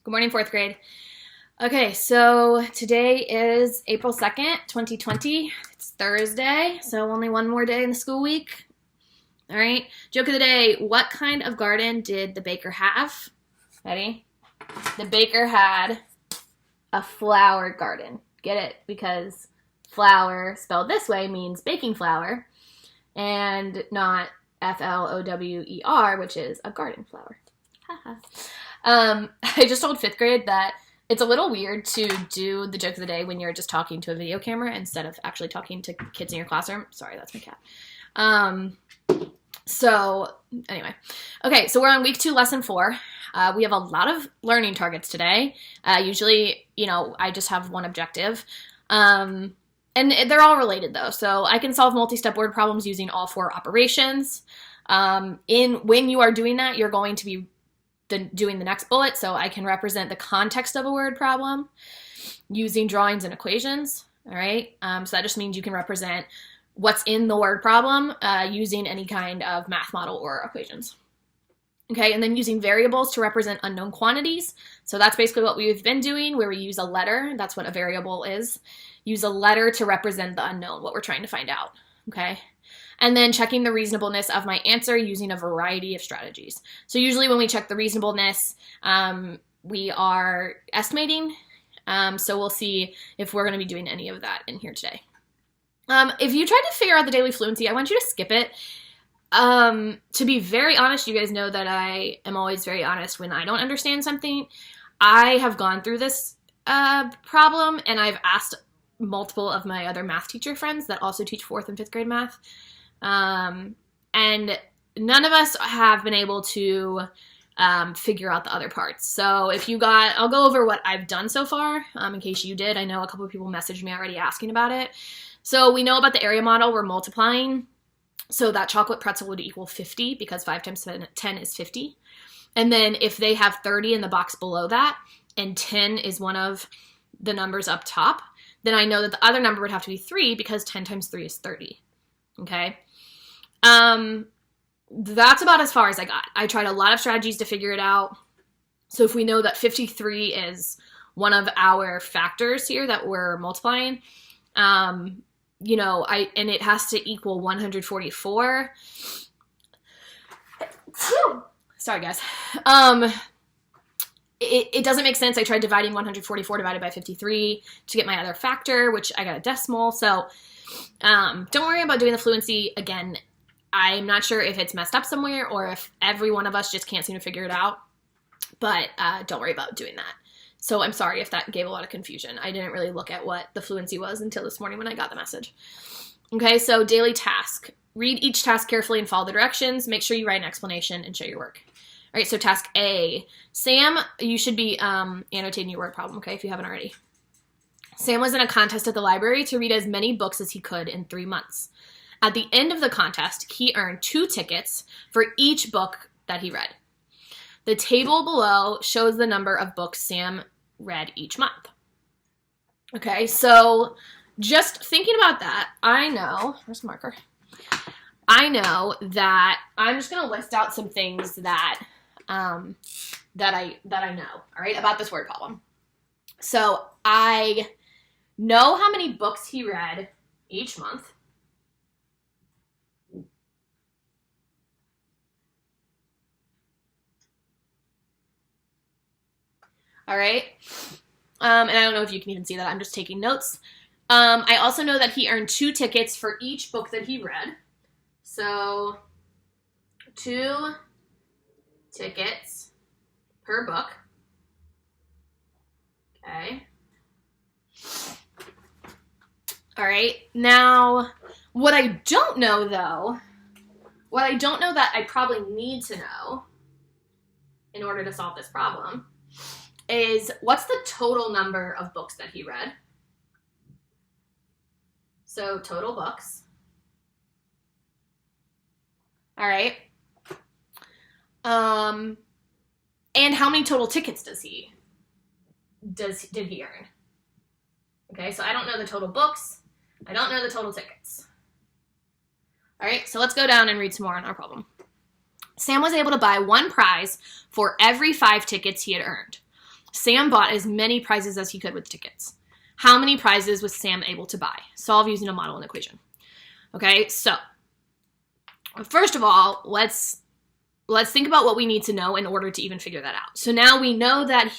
Good morning, fourth grade. Okay, so today is April 2nd, 2020. It's Thursday, so only one more day in the school week. All right, joke of the day. What kind of garden did the baker have? Ready? The baker had a flower garden. Get it? Because flower spelled this way means baking flour and not Flower, which is a garden flower. I just told fifth grade that it's a little weird to do the joke of the day when you're just talking to a video camera instead of actually talking to kids in your classroom. Sorry, that's my cat. So anyway, okay, so we're on week 2, lesson 4. We have a lot of learning targets today. Usually, I just have one objective. And they're all related though. So I can solve multi-step word problems using all 4 operations. When you are doing that, you're going to be doing the next bullet, so I can represent the context of a word problem using drawings and equations. All right, so that just means you can represent what's in the word problem using any kind of math model or equations. Okay, and then using variables to represent unknown quantities. So that's basically what we've been doing, where we use a letter. That's what a variable is. Use a letter to represent the unknown, what we're trying to find out. Okay. And then checking the reasonableness of my answer using a variety of strategies. So usually when we check the reasonableness, we are estimating. So we'll see if we're going to be doing any of that in here today. If you tried to figure out the daily fluency, I want you to skip it. To be very honest, you guys know that I am always very honest when I don't understand something. I have gone through this problem, and I've asked multiple of my other math teacher friends that also teach 4th and 5th grade math. And none of us have been able to figure out the other parts. So I'll go over what I've done so far, in case you did. I know a couple of people messaged me already asking about it. So we know about the area model. We're multiplying. So that chocolate pretzel would equal 50 because 5 times 10 is 50. And then if they have 30 in the box below that, and 10 is one of the numbers up top, then I know that the other number would have to be 3 because 10 times 3 is 30. Okay? That's about as far as I got. I tried a lot of strategies to figure it out. So if we know that 53 is one of our factors here that we're multiplying, and it has to equal 144. Sorry, guys. It doesn't make sense. I tried dividing 144 divided by 53 to get my other factor, which I got a decimal. So don't worry about doing the fluency. Again, I'm not sure if it's messed up somewhere or if every one of us just can't seem to figure it out. But don't worry about doing that. So I'm sorry if that gave a lot of confusion. I didn't really look at what the fluency was until this morning when I got the message. Okay, so daily task. Read each task carefully and follow the directions. Make sure you write an explanation and show your work. All right, so task A. Sam, you should be annotating your word problem, okay, if you haven't already. Sam was in a contest at the library to read as many books as he could in 3 months. At the end of the contest, he earned 2 tickets for each book that he read. The table below shows the number of books Sam read each month. Okay, so just thinking about that, I know, where's the marker? I know that I'm just going to list out some things that that I know, all right, about this word problem. So I know how many books he read each month. All right, and I don't know if you can even see that. I'm just taking notes. I also know that he earned 2 tickets for each book that he read. So 2 tickets per book. Okay. All right. Now, what I don't know that I probably need to know in order to solve this problem is what's the total number of books that he read? So total books. All right. And how many total tickets did he earn? Okay, so I don't know the total books. I don't know the total tickets. All right, so let's go down and read some more on our problem. Sam was able to buy 1 prize for every 5 tickets he had earned. Sam bought as many prizes as he could with tickets. How many prizes was Sam able to buy? Solve using a model and equation. Okay, so first of all, let's think about what we need to know in order to even figure that out. So now we know that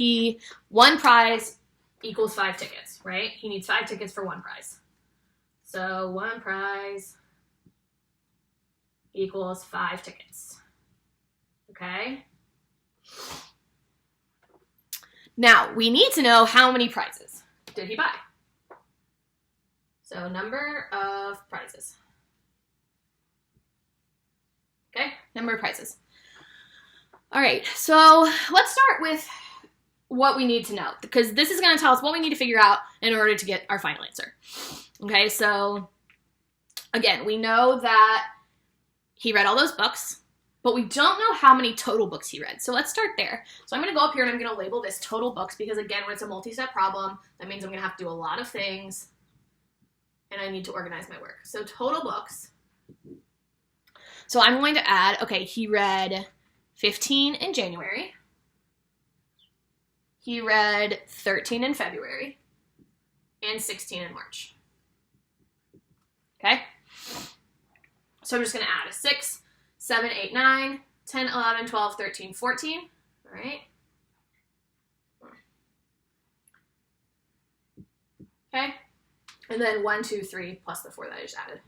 one prize equals 5 tickets, right? He needs 5 tickets for one prize. So one prize equals 5 tickets. Okay? Now, we need to know how many prizes did he buy. So number of prizes. Okay, number of prizes. All right, so let's start with what we need to know, because this is going to tell us what we need to figure out in order to get our final answer. Okay, so again, we know that he read all those books, but we don't know how many total books he read. So let's start there. So I'm going to go up here and I'm going to label this total books, because again, when it's a multi-step problem, that means I'm going to have to do a lot of things and I need to organize my work. So total books. So I'm going to add, okay, he read 15 in January. He read 13 in February and 16 in March. Okay? So I'm just going to add a 6, 7, 8, 9, 10, 11, 12, 13, 14. All right? Okay? And then 1, 2, 3 plus the 4 that I just added.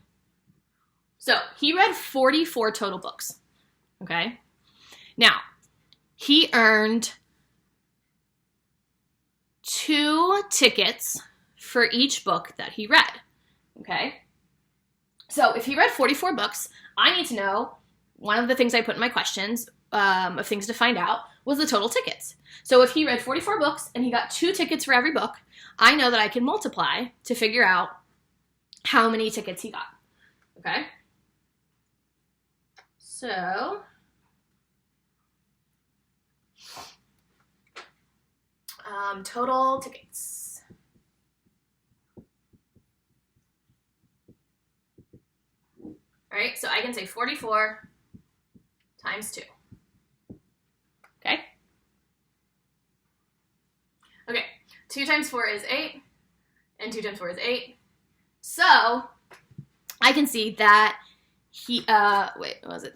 So he read 44 total books. Okay? Now, he earned 2 tickets for each book that he read. Okay? So if he read 44 books, I need to know, one of the things I put in my questions of things to find out was the total tickets. So if he read 44 books and he got 2 tickets for every book, I know that I can multiply to figure out how many tickets he got. Okay? So total tickets. All right, so I can say 44 times 2. Okay? Okay, 2 times 4 is 8, and 2 times 4 is 8. So I can see that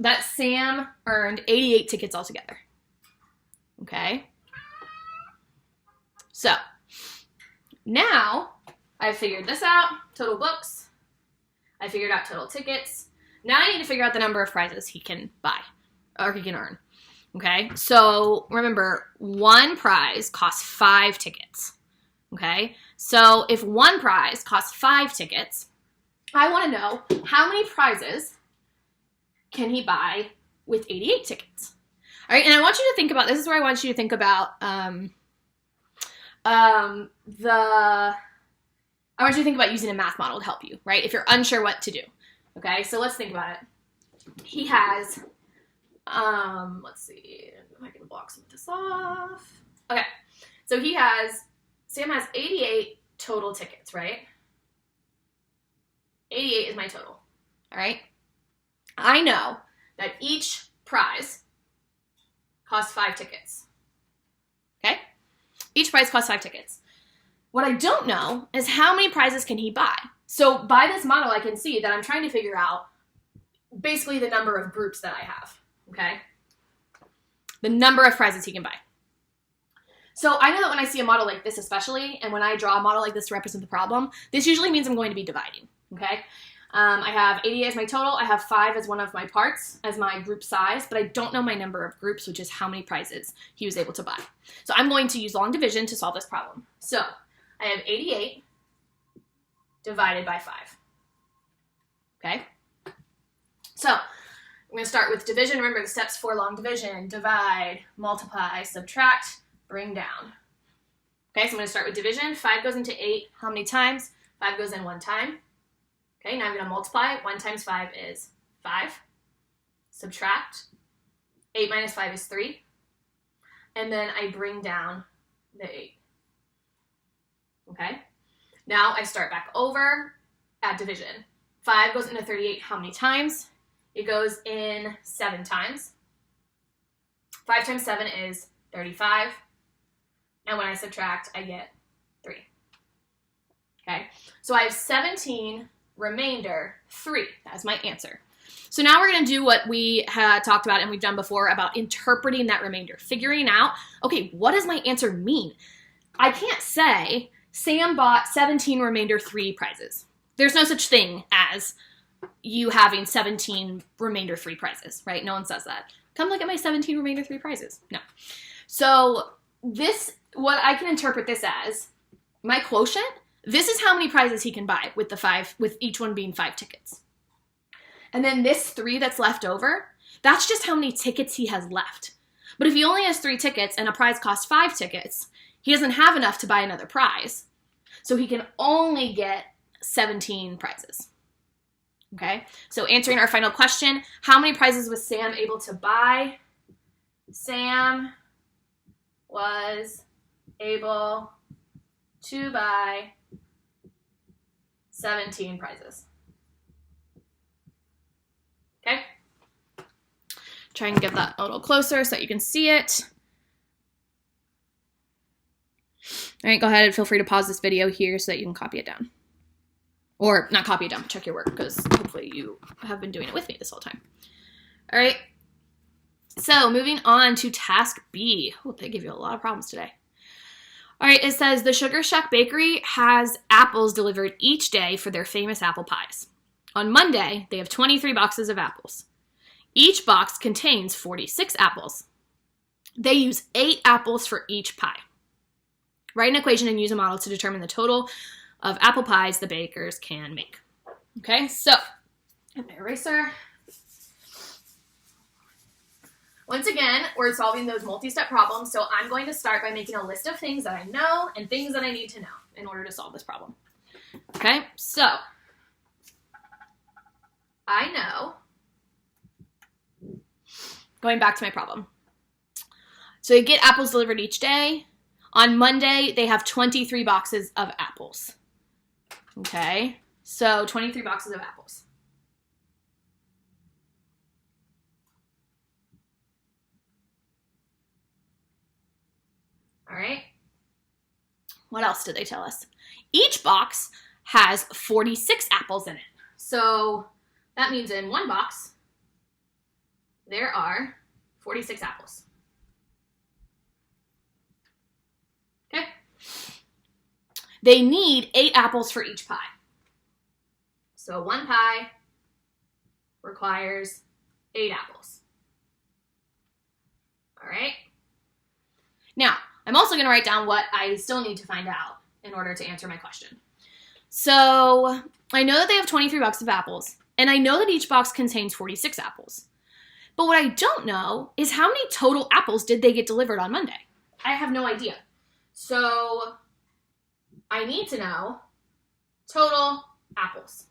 that Sam earned 88 tickets altogether. Okay? So now I've figured this out, total books. I figured out total tickets. Now I need to figure out the number of prizes he can buy or he can earn. Okay? So remember, one prize costs 5 tickets. Okay? So if one prize costs 5 tickets, I want to know how many prizes can he buy with 88 tickets. All right? And I want you to think about, this is where I want you to think about I want you to think about using a math model to help you, right? If you're unsure what to do. Okay, so let's think about it. He has, let's see if I can block some of this off. Okay, so Sam has 88 total tickets, right? 88 is my total, all right? I know that each prize costs 5 tickets, okay? Each prize costs 5 tickets. What I don't know is how many prizes can he buy. So by this model, I can see that I'm trying to figure out basically the number of groups that I have, okay? The number of prizes he can buy. So I know that when I see a model like this especially, and when I draw a model like this to represent the problem, this usually means I'm going to be dividing, okay? I have 88 as my total. I have 5 as one of my parts, as my group size, but I don't know my number of groups, which is how many prizes he was able to buy. So I'm going to use long division to solve this problem. So I have 88 divided by 5. Okay? So I'm going to start with division. Remember the steps for long division: divide, multiply, subtract, bring down. Okay, so I'm going to start with division. 5 goes into 8. How many times? 5 goes in 1 time. Okay, now I'm going to multiply. 1 times 5 is 5. Subtract. 8 minus 5 is 3. And then I bring down the 8. Okay, now I start back over at division. 5 goes into 38 how many times? It goes in 7 times. 5 times 7 is 35. And when I subtract, I get 3. Okay, so I have 17 remainder 3. That's my answer. So now we're going to do what we had talked about and we've done before about interpreting that remainder, figuring out, okay, what does my answer mean? I can't say Sam bought 17 remainder 3 prizes. There's no such thing as you having 17 remainder 3 prizes, right? No one says that. Come look at my 17 remainder 3 prizes. No. So this, what I can interpret this as, my quotient, this is how many prizes he can buy with the 5, with each one being 5 tickets. And then this 3 that's left over, that's just how many tickets he has left. But if he only has 3 tickets and a prize costs 5 tickets, he doesn't have enough to buy another prize. So he can only get 17 prizes. Okay, so answering our final question, how many prizes was Sam able to buy? Sam was able to buy 17 prizes. Okay, try and get that a little closer so that you can see it. All right, go ahead and feel free to pause this video here so that you can copy it down. Or not copy it down, check your work, because hopefully you have been doing it with me this whole time. All right, so moving on to task B. Oh, they give you a lot of problems today. All right, it says the Sugar Shack Bakery has apples delivered each day for their famous apple pies. On Monday, they have 23 boxes of apples. Each box contains 46 apples. They use 8 apples for each pie. Write an equation and use a model to determine the total of apple pies the bakers can make. Okay, so I have my eraser. Once again, we're solving those multi-step problems, so I'm going to start by making a list of things that I know and things that I need to know in order to solve this problem. Okay, so I know, going back to my problem. So you get apples delivered each day. On Monday, they have 23 boxes of apples. Okay, so 23 boxes of apples. All right. What else did they tell us? Each box has 46 apples in it. So that means in one box, there are 46 apples. Okay. They need 8 apples for each pie. So one pie requires 8 apples. All right. Now, I'm also going to write down what I still need to find out in order to answer my question. So I know that they have 23 boxes of apples, and I know that each box contains 46 apples. But what I don't know is how many total apples did they get delivered on Monday? I have no idea. So I need to know total apples.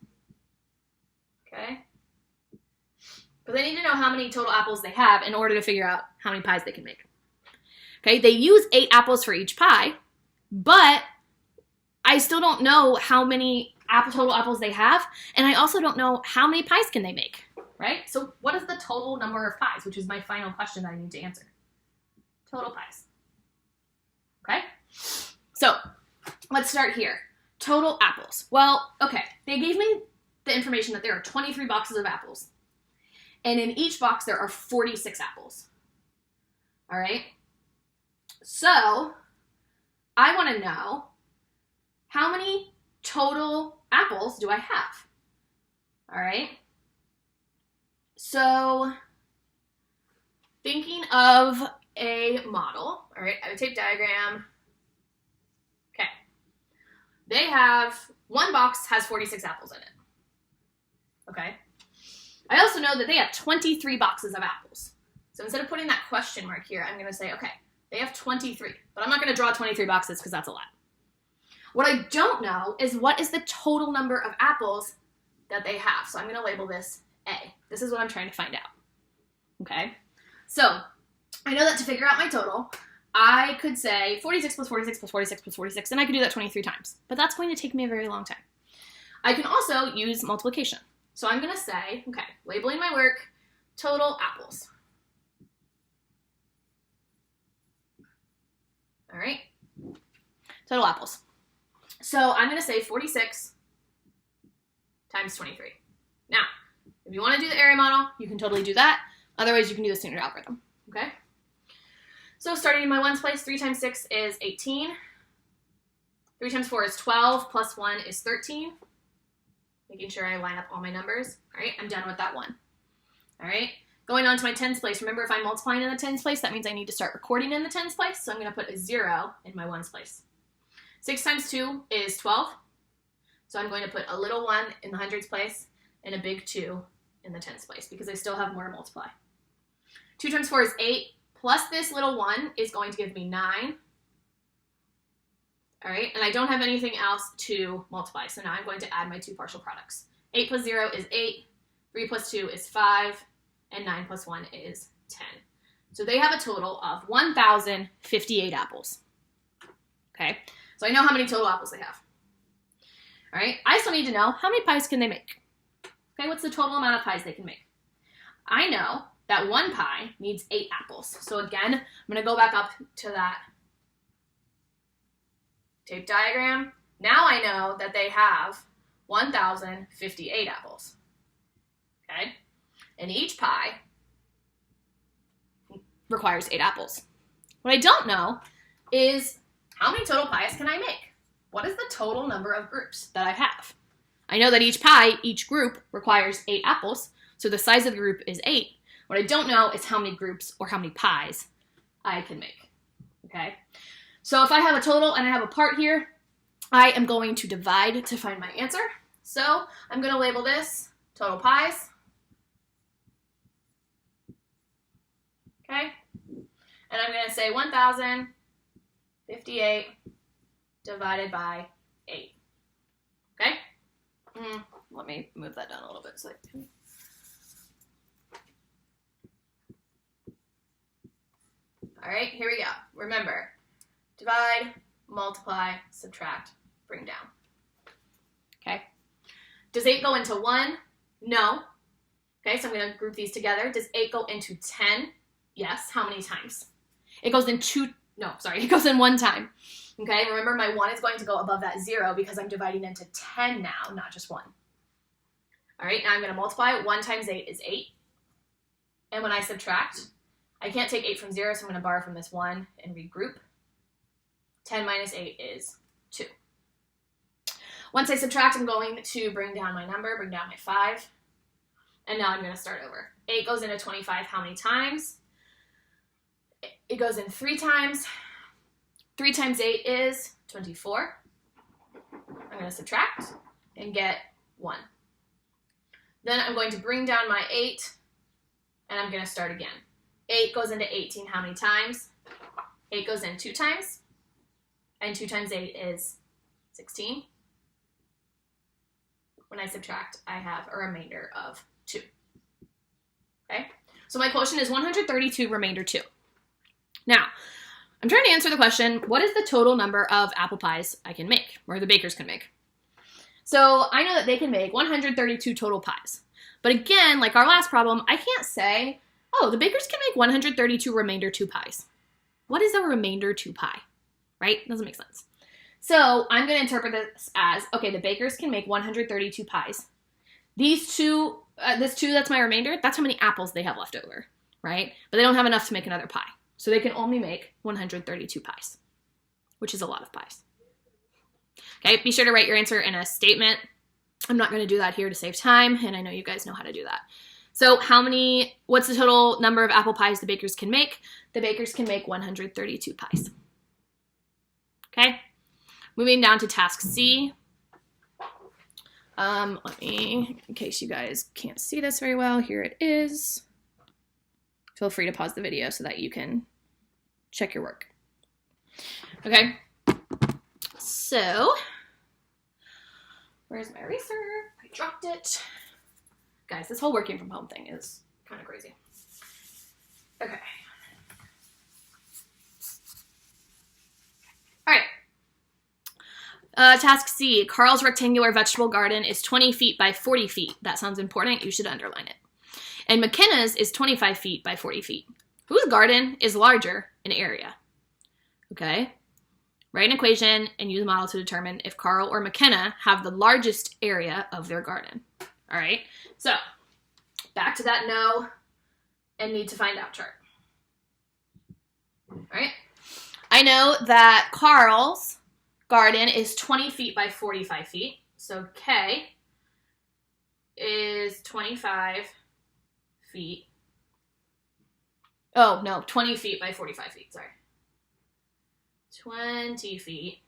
Okay? Because I need to know how many total apples they have in order to figure out how many pies they can make. Okay, they use 8 apples for each pie, but I still don't know how many total apples they have, and I also don't know how many pies can they make, right? So what is the total number of pies, which is my final question that I need to answer? Total pies. Okay, so let's start here. Total apples. Well, okay, they gave me the information that there are 23 boxes of apples, and in each box there are 46 apples. All right? So I want to know how many total apples do I have? All right? So thinking of a model, all right, I have a tape diagram. Okay. They have, one box has 46 apples in it. Okay. I also know that they have 23 boxes of apples. So instead of putting that question mark here, I'm going to say, okay, they have 23, but I'm not going to draw 23 boxes because that's a lot. What I don't know is what is the total number of apples that they have. So I'm going to label this A. This is what I'm trying to find out. Okay. So I know that to figure out my total, I could say 46 plus 46 plus 46 plus 46, and I could do that 23 times. But that's going to take me a very long time. I can also use multiplication. So I'm going to say, okay, labeling my work, total apples. All right. Total apples. So I'm going to say 46 times 23. Now, if you want to do the area model, you can totally do that. Otherwise, you can do the standard algorithm, okay? So starting in my ones place, 3 times 6 is 18. 3 times 4 is 12, plus 1 is 13. Making sure I line up all my numbers. All right, I'm done with that one. All right, going on to my tens place. Remember, if I'm multiplying in the tens place, that means I need to start recording in the tens place. So I'm going to put a 0 in my ones place. 6 times 2 is 12. So I'm going to put a little 1 in the hundreds place and a big 2 in the tens place because I still have more to multiply. 2 times 4 is 8. Plus this little 1 is going to give me 9. All right, and I don't have anything else to multiply, so now I'm going to add my two partial products. 8 plus 0 is 8, 3 plus 2 is 5, and 9 plus 1 is 10. So they have a total of 1,058 apples. Okay, so I know how many total apples they have. All right, I still need to know how many pies can they make. Okay, what's the total amount of pies they can make? I know that one pie needs 8 apples. So again, I'm going to go back up to that tape diagram. Now I know that they have 1,058 apples. Okay? And each pie requires 8 apples. What I don't know is how many total pies can I make? What is the total number of groups that I have? I know that each pie, each group, requires 8 apples, so the size of the group is 8. What I don't know is how many groups or how many pies I can make. Okay? So if I have a total and I have a part here, I am going to divide to find my answer. So I'm going to label this total pies. Okay? And I'm going to say 1,058 divided by 8. Okay? Let me move that down a little bit so I can... All right, here we go. Remember, divide, multiply, subtract, bring down. Okay? Does 8 go into 1? No. Okay, so I'm going to group these together. Does 8 go into 10? Yes. How many times? It goes in it goes in 1 time. Okay, remember my 1 is going to go above that 0 because I'm dividing into 10 now, not just 1. All right, now I'm going to multiply. 1 times 8 is 8. And when I subtract, I can't take 8 from 0, so I'm going to borrow from this 1 and regroup. 10 minus 8 is 2. Once I subtract, I'm going to bring down my number, bring down my 5. And now I'm going to start over. 8 goes into 25 how many times? It goes in 3 times. 3 times 8 is 24. I'm going to subtract and get 1. Then I'm going to bring down my 8, and I'm going to start again. 8 goes into 18 how many times? 8 goes in 2 times, and 2 times 8 is 16. When I subtract, I have a remainder of 2. Okay? So my quotient is 132, remainder 2. Now, I'm trying to answer the question, what is the total number of apple pies I can make, or the bakers can make? So I know that they can make 132 total pies. But again, like our last problem, I can't say, oh, the bakers can make 132 remainder 2 pies. What is a remainder 2 pie? Right? Doesn't make sense. So I'm going to interpret this as, okay, the bakers can make 132 pies. These two, this 2 that's my remainder, that's how many apples they have left over, right? But they don't have enough to make another pie. So they can only make 132 pies, which is a lot of pies. Okay, be sure to write your answer in a statement. I'm not going to do that here to save time, and I know you guys know how to do that. So what's the total number of apple pies the bakers can make? The bakers can make 132 pies. Okay, moving down to task C. In case you guys can't see this very well, here it is. Feel free to pause the video so that you can check your work. Okay, so where's my eraser? I dropped it. Guys, this whole working from home thing is kind of crazy. Okay. All right. Task C, Carl's rectangular vegetable garden is 20 feet by 40 feet. That sounds important. You should underline it. And McKenna's is 25 feet by 40 feet. Whose garden is larger in area? Okay. Write an equation and use a model to determine if Carl or McKenna have the largest area of their garden. All right, so back to that know and need to find out chart. All right, I know that Carl's garden is 20 feet by 45 feet. So K is 25 feet. Oh, no, 20 feet by 45 feet, sorry. 20 feet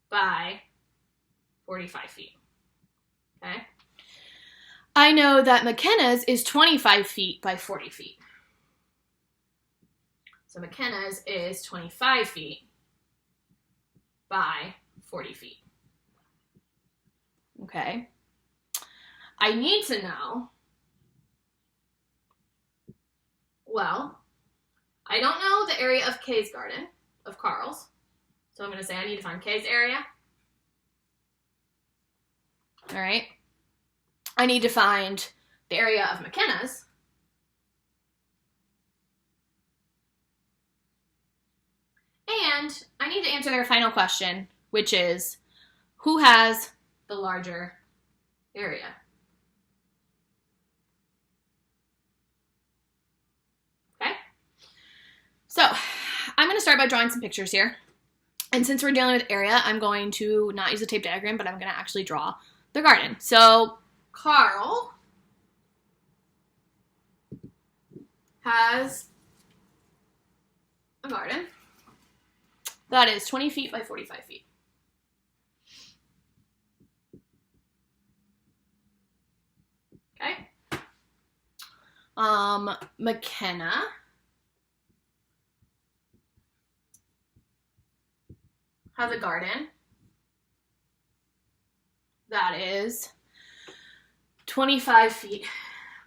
by 45 feet. Okay. I know that McKenna's is 25 feet by 40 feet. So McKenna's is 25 feet by 40 feet. Okay. I need to know, well, I don't know the area of K's garden, of Carl's. So I'm going to say I need to find K's area. All right. I need to find the area of McKenna's. And I need to answer their final question, which is, who has the larger area? Okay. So I'm going to start by drawing some pictures here. And since we're dealing with area, I'm going to not use a tape diagram, but I'm going to actually draw the garden. So Carl has a garden that is 20 feet by 45 feet. Okay. McKenna has a garden that is 25 feet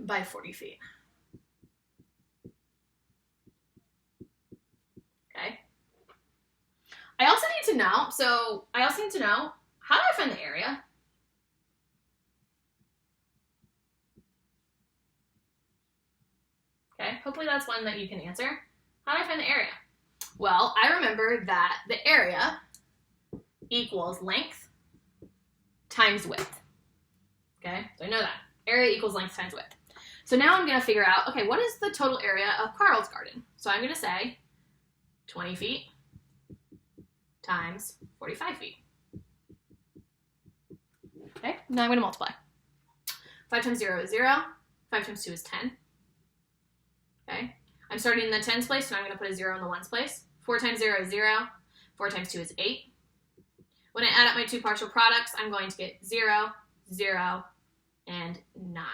by 40 feet. Okay. I also need to know, how do I find the area? Okay, hopefully that's one that you can answer. How do I find the area? Well, I remember that the area equals length times width. Okay, so I know that. Area equals length times width. So now I'm going to figure out, okay, what is the total area of Carl's garden? So I'm going to say 20 feet times 45 feet. Okay, now I'm going to multiply. 5 times 0 is 0. 5 times 2 is 10. Okay, I'm starting in the tens place, so I'm going to put a 0 in the ones place. 4 times 0 is 0. 4 times 2 is 8. When I add up my two partial products, I'm going to get 0, 0, and 9.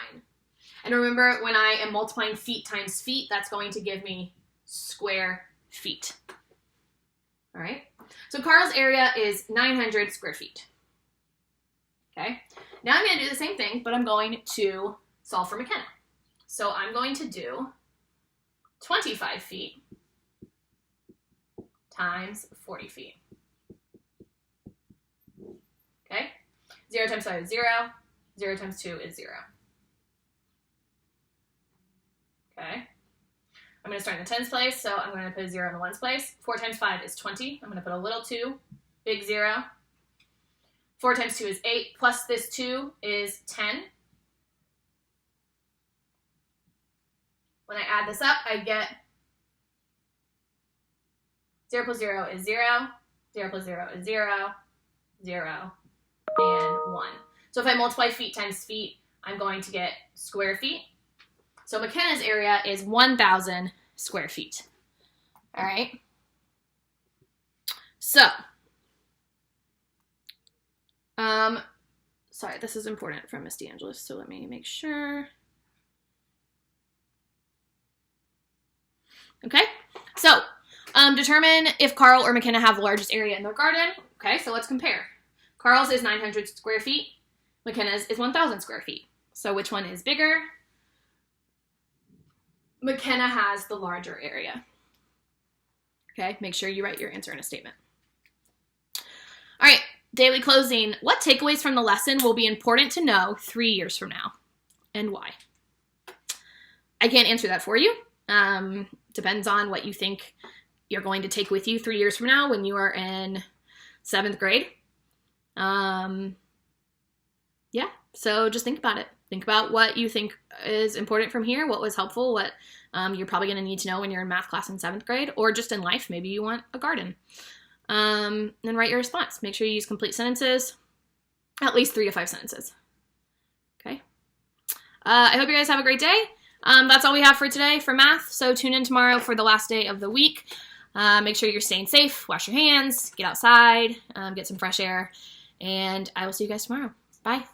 And remember, when I am multiplying feet times feet, that's going to give me square feet. All right, so Carl's area is 900 square feet. Okay, now I'm going to do the same thing, but I'm going to solve for McKenna. So I'm going to do 25 feet times 40 feet. Okay, 0 times 5 is 0. 0 times 2 is 0. Okay, I'm going to start in the tens place, so I'm going to put a 0 in the ones place. 4 times 5 is 20. I'm going to put a little 2, big 0. 4 times 2 is 8, plus this 2 is 10. When I add this up, I get 0 plus 0 is 0, 0 plus 0 is 0, 0, and 1. So if I multiply feet times feet, I'm going to get square feet. So McKenna's area is 1,000 square feet. All right. So, sorry, this is important from Miss DeAngelis, so let me make sure. Okay, so determine if Carl or McKenna have the largest area in their garden. Okay, so let's compare. Carl's is 900 square feet. McKenna's is 1,000 square feet. So which one is bigger? McKenna has the larger area. Okay, make sure you write your answer in a statement. All right, daily closing. What takeaways from the lesson will be important to know 3 years from now, and why? I can't answer that for you. Depends on what you think you're going to take with you 3 years from now when you are in 7th grade. Yeah, so just think about it. Think about what you think is important from here, what was helpful, what you're probably going to need to know when you're in math class in 7th grade, or just in life. Maybe you want a garden. And write your response. Make sure you use complete sentences, at least 3 to 5 sentences. Okay. I hope you guys have a great day. That's all we have for today for math, so tune in tomorrow for the last day of the week. Make sure you're staying safe, wash your hands, get outside, get some fresh air, and I will see you guys tomorrow. Bye.